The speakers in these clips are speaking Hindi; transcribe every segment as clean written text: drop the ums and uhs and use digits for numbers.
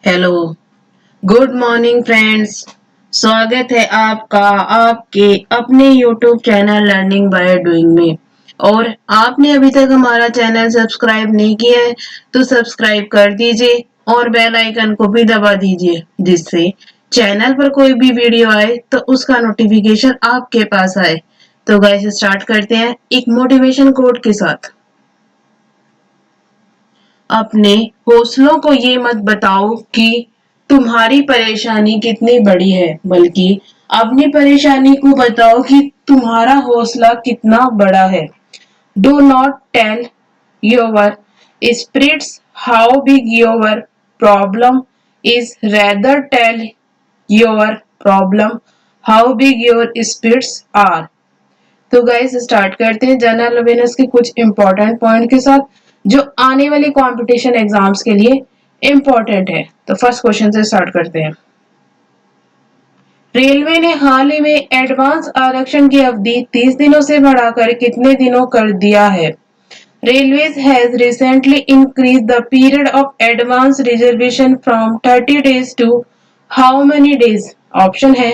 Hello, good morning friends. स्वागत है आपका आपके अपने YouTube channel learning by doing में। और आपने अभी तक हमारा चैनल सब्सक्राइब नहीं किया है तो सब्सक्राइब कर दीजिए और बेल आइकन को भी दबा दीजिए, जिससे चैनल पर कोई भी वीडियो आए तो उसका नोटिफिकेशन आपके पास आए। तो गाइस स्टार्ट करते हैं एक मोटिवेशन कोट के साथ। अपने हौसलों को ये मत बताओ कि तुम्हारी परेशानी कितनी बड़ी है, बल्कि अपनी परेशानी को बताओ कि तुम्हारा हौसला कितना बड़ा है। Do not tell your spirits how big your problem is, rather tell your problem how big your spirits are। तो गाइस स्टार्ट करते हैं जनरल अवेयरनेस के कुछ इंपॉर्टेंट पॉइंट के साथ जो आने वाले कंपटीशन एग्जाम्स के लिए इंपॉर्टेंट है। तो फर्स्ट क्वेश्चन से स्टार्ट करते हैं। रेलवे ने हाल ही में एडवांस आरक्षण की अवधि 30 दिनों से बढ़ाकर कितने दिनों कर दिया है? Railways has recently increased the period of advance reservation from 30 days to how many days? Option है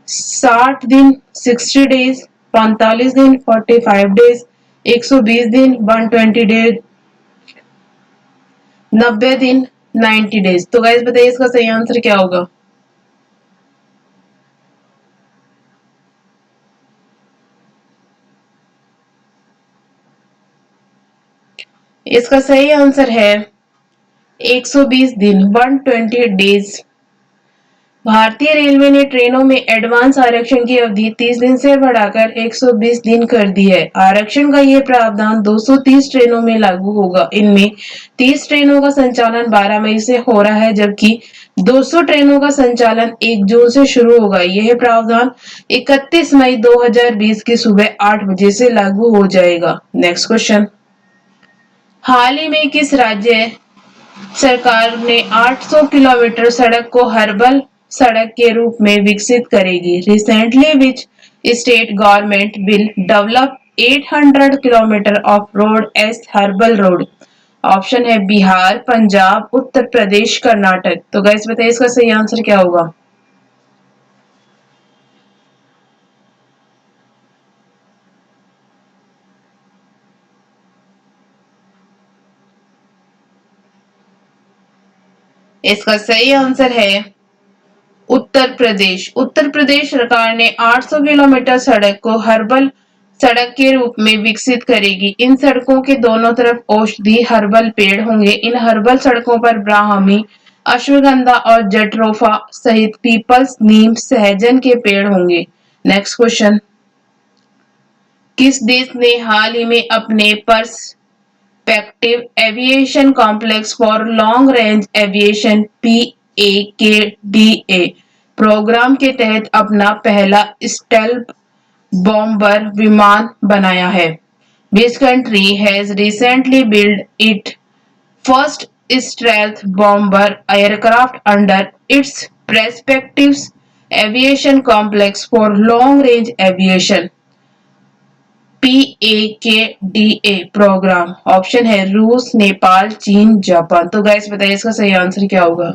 60 दिन 60 डेज, 45 दिन 45 डेज, 120 दिन 120 डेज, 90 दिन 90 डेज। तो गाइस बताइए इसका सही आंसर क्या होगा? इसका सही आंसर है 120 दिन 120 डेज। भारतीय रेलवे ने ट्रेनों में एडवांस आरक्षण की अवधि 30 दिन से बढ़ाकर 120 दिन कर दी है। आरक्षण का ये प्रावधान 230 ट्रेनों में लागू होगा। इनमें 30 ट्रेनों का संचालन 12 मई से हो रहा है, जबकि 200 ट्रेनों का संचालन 1 जून से शुरू होगा। यह प्रावधान 31 मई 2020 की सुबह 8 बजे से लागू हो जाएगा। Next question. हाल ही में किस राज्य सरकार ने 800 किलोमीटर सड़क को हर्बल सड़क के रूप में विकसित करेगी? Recently which state government will develop 800 kilometre of road as herbal road? Option है बिहार, पंजाब, उत्तर प्रदेश, कर्नाटक। तो गाइस बताइए इसका सही आंसर क्या होगा? इसका सही आंसर है उत्तर प्रदेश। उत्तर प्रदेश सरकार ने 800 किलोमीटर सड़क को हर्बल सड़क के रूप में विकसित करेगी। इन सड़कों के दोनों तरफ औषधि हर्बल पेड़ होंगे। इन हर्बल सड़कों पर ब्राह्मी, अश्वगंधा और जट्रोफा सहित पीपल्स, नीम, सहजन के पेड़ होंगे। Next question. किस देश ने हाल ही में अपने perspective aviation complex for long range aviation PAKDA programme के तहत अपना पहला स्टेल्थ बॉम्बर विमान बनाया है? Which country has recently built its first stealth bomber aircraft under its Perspectives Aviation Complex for Long Range Aviation PAKDA programme? Option है रूस, नेपाल, चीन, जापान। तो गाइस बताइए इसका सही आंसर क्या होगा?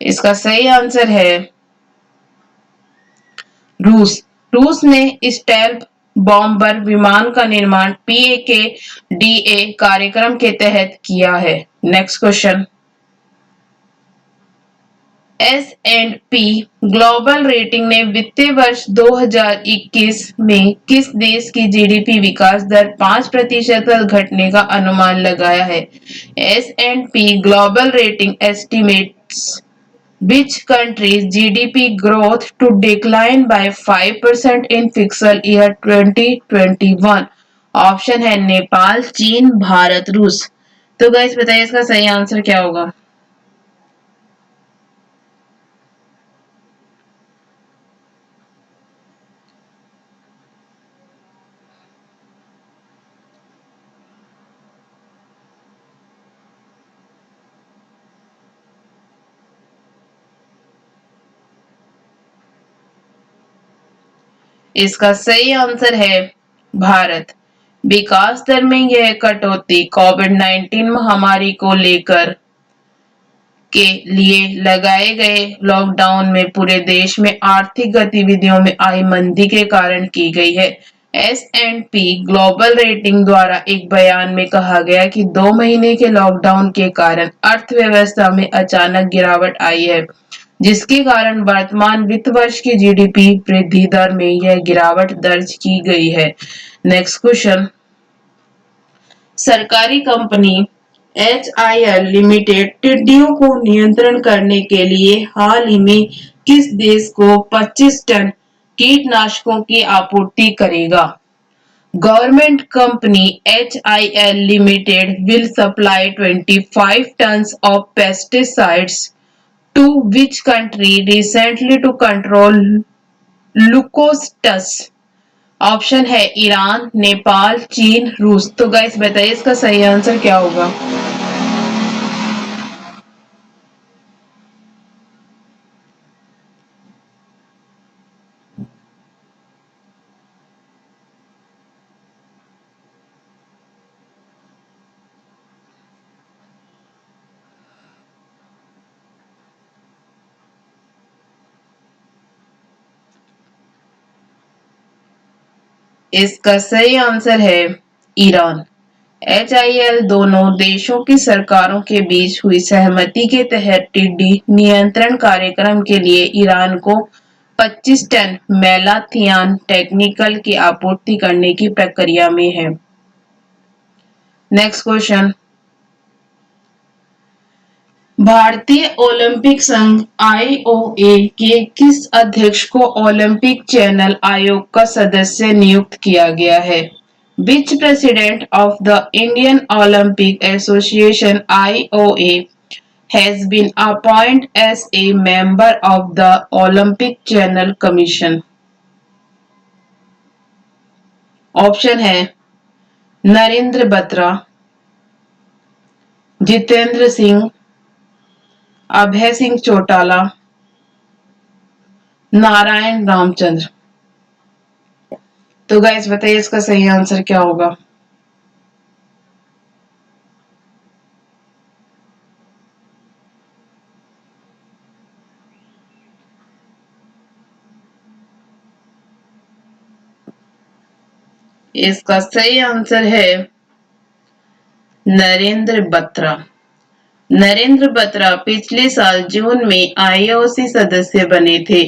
इसका सही आंसर है रूस। रूस ने स्टेल्थ बॉम्बर विमान का निर्माण PAKDA कार्यक्रम के तहत किया है। Next question. S&P global rating ने वित्तीय वर्ष 2021 में किस देश की जीडीपी विकास दर 5% तक घटने का अनुमान लगाया है? S&P global rating estimates which country's GDP growth to decline by 5% in fiscal year 2021? Option है नेपाल, चीन, भारत, रूस। तो गाइस बताइए इसका सही आंसर क्या होगा? इसका सही आंसर है भारत। विकास दर में यह कटौती कोविड-19 महामारी को लेकर के लिए लगाए गए लॉकडाउन में पूरे देश में आर्थिक गतिविधियों में आई मंदी के कारण की गई है। S&P ग्लोबल रेटिंग द्वारा एक बयान में कहा गया कि 2 महीने के लॉकडाउन के कारण अर्थव्यवस्था में अचानक गिरावट आई है, जिसके कारण वर्तमान वित्त वर्ष की जीडीपी वृद्धि दर में यह गिरावट दर्ज की गई है। नेक्स्ट क्वेश्चन, सरकारी कंपनी HIL लिमिटेड टिड्डियों को नियंत्रण करने के लिए हाल ही में किस देश को 25 टन कीटनाशकों की आपूर्ति करेगा? Government company HIL limited will supply 25 tons of pesticides to which country recently to control leucostomus? Option है ईरान, नेपाल, चीन, रूस। तो गाइस बताइए इसका सही आंसर क्या होगा? इसका सही आंसर है ईरान। HIL दोनों देशों की सरकारों के बीच हुई सहमति के तहत टिड्डी नियंत्रण कार्यक्रम के लिए ईरान को 25 टन मेलाथियान टेक्निकल की आपूर्ति करने की प्रक्रिया में है। नेक्स्ट क्वेश्चन, भारतीय ओलंपिक संघ IOA के किस अध्यक्ष को ओलंपिक चैनल आयोग का सदस्य नियुक्त किया गया है? Which president of the Indian Olympic Association IOA has been appointed as a member of the Olympic Channel Commission? Option है नरेंद्र बत्रा, जितेंद्र सिंह, अभय सिंह चौटाला, नारायण रामचंद्र। तो गाइस बताइए इसका सही आंसर क्या होगा? इसका सही आंसर है नरेंद्र बत्रा। नरेंद्र बत्रा पिछले साल जून में IOC सदस्य बने थे।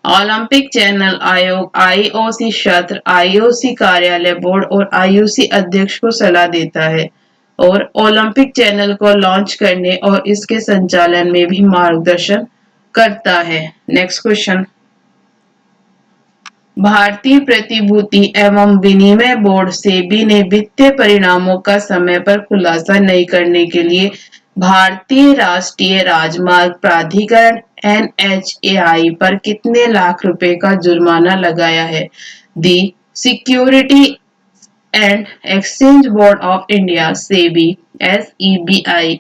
ओलंपिक चैनल आयोग IOC क्षेत्र, IOC कार्यालय, बोर्ड और IOC अध्यक्ष को सलाह देता है और ओलंपिक चैनल को लॉन्च करने और इसके संचालन में भी मार्गदर्शन करता है। नेक्स्ट क्वेश्चन, भारतीय प्रतिभूति एवं विनिमय बोर्ड सेबी ने वित्तीय परिणामों का समय पर खुलासा नहीं करने के लिए भारतीय राष्ट्रीय राजमार्ग प्राधिकरण NHAI पर कितने लाख रुपए का जुर्माना लगाया है? The security and exchange board of India SEBI SEBI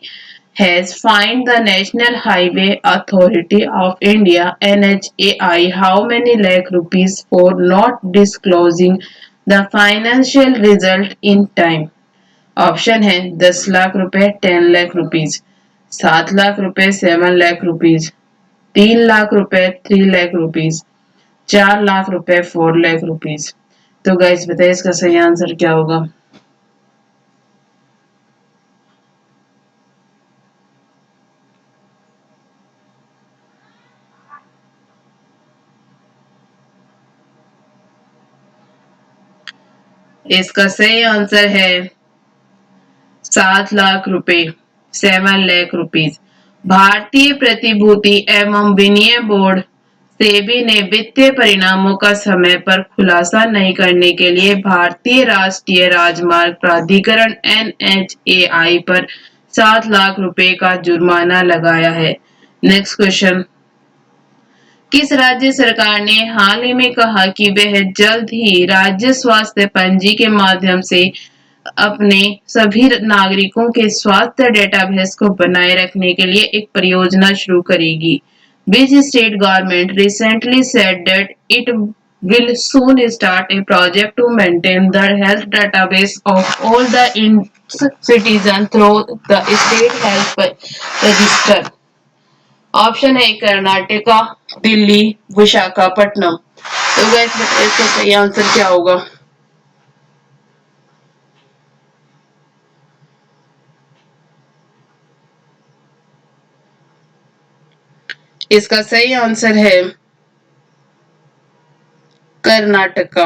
has fined the National Highway Authority of India NHAI how many lakh rupees for not disclosing the financial result in time? Option है 10 लाख रुपए, 10 लाख रुपीज, 7 लाख रुपए, 7 लाख रुपीज, 3 लाख रुपए, 3 लाख रुपीज, 4 लाख रुपए, 4 लाख रुपीज। तो गाइस बताइए इसका सही आंसर क्या होगा? इसका सही आंसर है 7 लाख रुपए, 7 लाख रुपीज। भारतीय प्रतिभूति एवं विनिमय बोर्ड सेबी ने वित्तीय परिणामों का समय पर खुलासा नहीं करने के लिए भारतीय राष्ट्रीय राजमार्ग प्राधिकरण NHAI पर 7 लाख रुपए का जुर्माना लगाया है। नेक्स्ट क्वेश्चन, किस राज्य सरकार ने हाल ही में कहा कि वह जल्द ही राज्य स्वास्थ्य पंजी के माध्यम से अपने सभी नागरिकों के स्वास्थ्य डेटाबेस को बनाए रखने के लिए एक परियोजना शुरू करेगी? Which state government recently said that it will soon start a project to maintain the health database of all the citizens through the state health register. Option है कर्नाटका, दिल्ली, विशाखापट्टनम। तो गाइस बताइए इसका सही आंसर क्या होगा। इसका सही आंसर है कर्नाटका।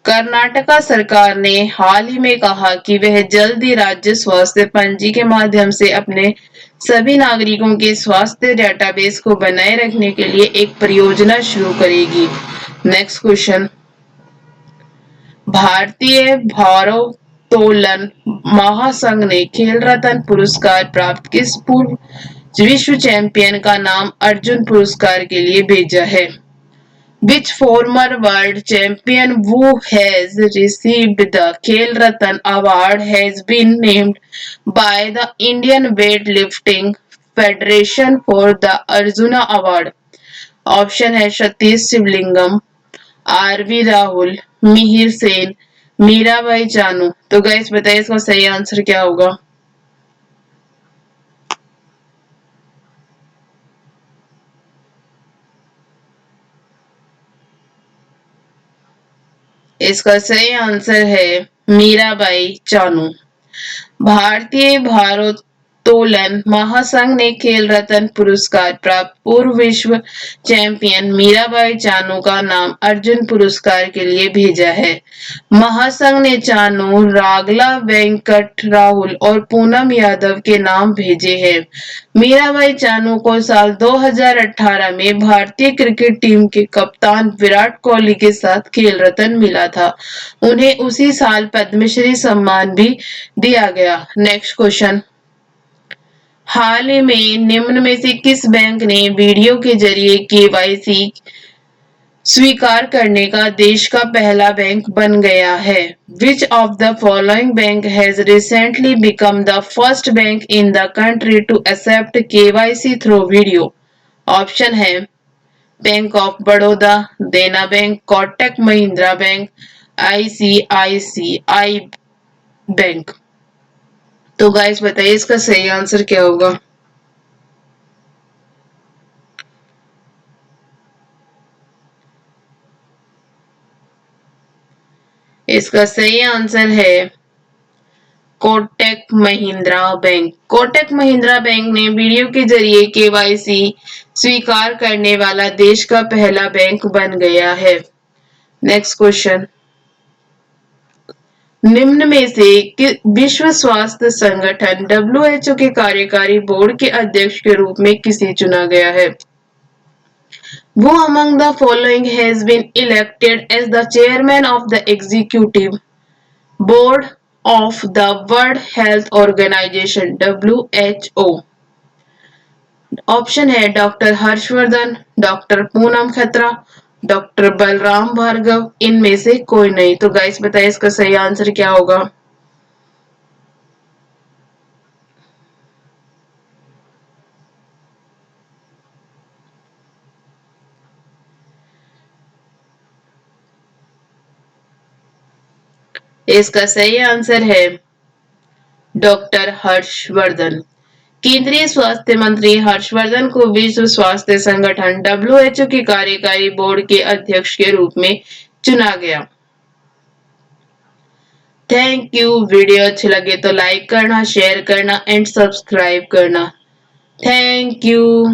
कर्नाटका सरकार ने हाल ही में कहा कि वह जल्द ही राज्य स्वास्थ्य पंजी के माध्यम से अपने सभी नागरिकों के स्वास्थ्य डेटाबेस को बनाए रखने के लिए एक परियोजना शुरू करेगी। Next question. भारतीय भारोत्तोलन महासंघ ने खेल रत्न पुरस्कार प्राप्त किस पूर्व विश्व चैंपियन का नाम अर्जुन पुरस्कार के लिए भेजा है। Which former world champion who has received the Khel Ratan award has been named by the Indian Weightlifting Federation for the Arjuna Award? Option है सतीश शिवलिंगम, आरवी राहुल, मिहिर सेन, मीराबाई चानू। तो गाइस बताइए इसका सही आंसर क्या होगा। इसका सही आंसर है मीराबाई चानू। भारतीय भारोत्तोलन महासंघ ने खेल रत्न पुरस्कार प्राप्त पूर्व विश्व चैंपियन मीराबाई चानू का नाम अर्जुन पुरस्कार के लिए भेजा है। महासंघ ने चानू, रागला वेंकट राहुल और पूनम यादव के नाम भेजे हैं। मीराबाई चानू को साल 2018 में भारतीय क्रिकेट टीम के कप्तान विराट कोहली के साथ खेल रत्न मिला था। उन्हें उसी साल पद्मश्री सम्मान भी दिया गया। Next question. हाल ही में निम्न में से किस बैंक ने वीडियो के जरिए केवाईसी स्वीकार करने का देश का पहला बैंक बन गया है। Which of the following bank has recently become the first bank in the country to accept KYC through video? Option है बैंक ऑफ बड़ौदा, देना bank, Kotak Mahindra bank, ICICI bank. तो गाइस बताइए इसका सही आंसर क्या होगा। इसका सही आंसर है कोटक महिंद्रा बैंक। कोटक महिंद्रा बैंक ने वीडियो के जरिए केवाईसी स्वीकार करने वाला देश का पहला बैंक बन गया है। Next question. निम्न में से विश्व स्वास्थ्य संगठन WHO के कार्यकारी बोर्ड के अध्यक्ष के रूप में किसे चुना गया है। Who among the following has been elected as the chairman of the executive board of the World Health Organization WHO? Option है डॉक्टर हर्षवर्धन, डॉक्टर पूनम खत्रा, डॉक्टर बलराम भार्गव, इनमें से कोई नहीं। तो गाइस बताइए इसका सही आंसर क्या होगा। इसका सही आंसर है डॉक्टर हर्षवर्धन। केंद्रीय स्वास्थ्य मंत्री हर्षवर्धन को विश्व स्वास्थ्य संगठन WHO के कार्यकारी बोर्ड के अध्यक्ष के रूप में चुना गया। Thank you. वीडियो अच्छी लगे तो लाइक करना, शेयर करना एंड सब्सक्राइब करना। Thank you.